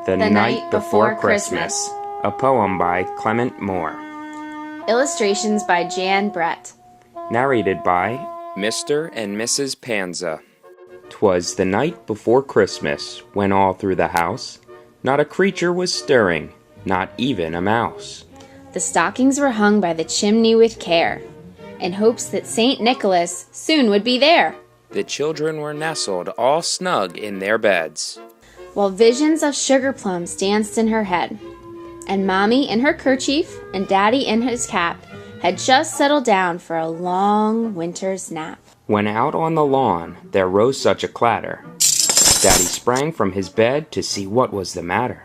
The Night Before Christmas, a poem by Clement Moore. Illustrations by Jan Brett. Narrated by Mr. and Mrs. Panza. 'Twas the night before Christmas, when all through the house not a creature was stirring, not even a mouse. The stockings were hung by the chimney with care, in hopes that St. Nicholas soon would be there. The children were nestled all snug in their beds, while visions of sugar plums danced in her head, and Mommy in her kerchief and Daddy in his cap had just settled down for a long winter's nap. When out on the lawn there rose such a clatter, Daddy sprang from his bed to see what was the matter.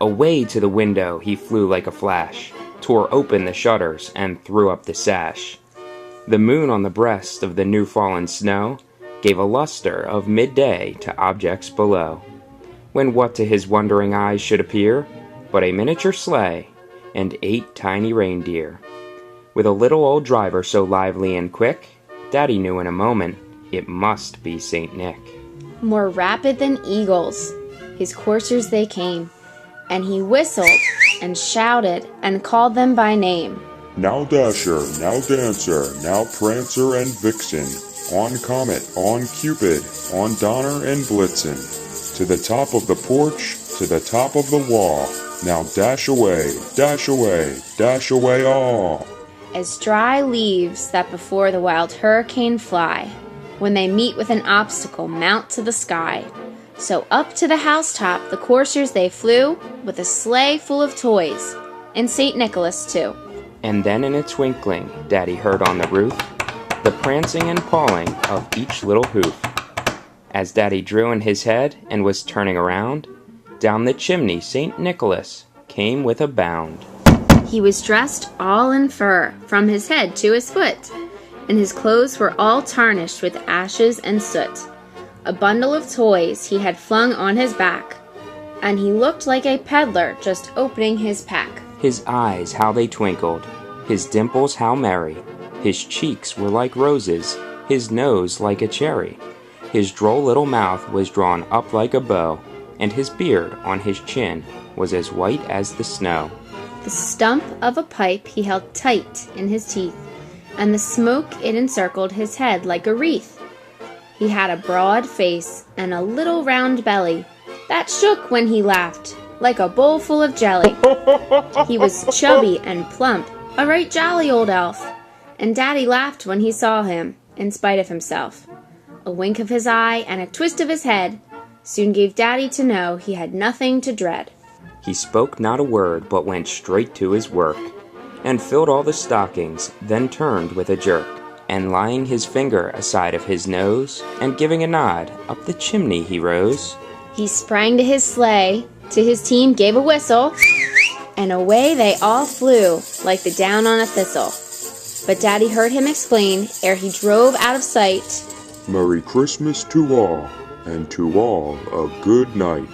Away to the window he flew like a flash, tore open the shutters and threw up the sash. The moon on the breast of the new-fallen snow gave a luster of midday to objects below, when what to his wondering eyes should appear but a miniature sleigh and 8 tiny reindeer. With a little old driver so lively and quick, Daddy knew in a moment it must be St. Nick. More rapid than eagles, his coursers they came, and he whistled and shouted and called them by name. Now Dasher, now Dancer, now Prancer and Vixen, on Comet, on Cupid, on Donner and Blitzen, to the top of the porch, to the top of the wall, now dash away, dash away, dash away all. As dry leaves that before the wild hurricane fly, when they meet with an obstacle mount to the sky, so up to the housetop the coursers they flew, with a sleigh full of toys, and St. Nicholas too. And then in a twinkling Daddy heard on the roof the prancing and pawing of each little hoof. As Daddy drew in his head and was turning around, down the chimney St. Nicholas came with a bound. He was dressed all in fur, from his head to his foot, and his clothes were all tarnished with ashes and soot. A bundle of toys he had flung on his back, and he looked like a peddler just opening his pack. His eyes how they twinkled, his dimples how merry, his cheeks were like roses, his nose like a cherry. His droll little mouth was drawn up like a bow, and his beard on his chin was as white as the snow. The stump of a pipe he held tight in his teeth, and the smoke it encircled his head like a wreath. He had a broad face and a little round belly that shook when he laughed like a bowl full of jelly. He was chubby and plump, a right jolly old elf, and Daddy laughed when he saw him, in spite of himself. A wink of his eye and a twist of his head soon gave Daddy to know he had nothing to dread. He spoke not a word, but went straight to his work, and filled all the stockings, then turned with a jerk, and laying his finger aside of his nose, and giving a nod, up the chimney he rose. He sprang to his sleigh, to his team gave a whistle, and away they all flew like the down on a thistle. But Daddy heard him explain, ere he drove out of sight, Merry Christmas to all, and to all a good night.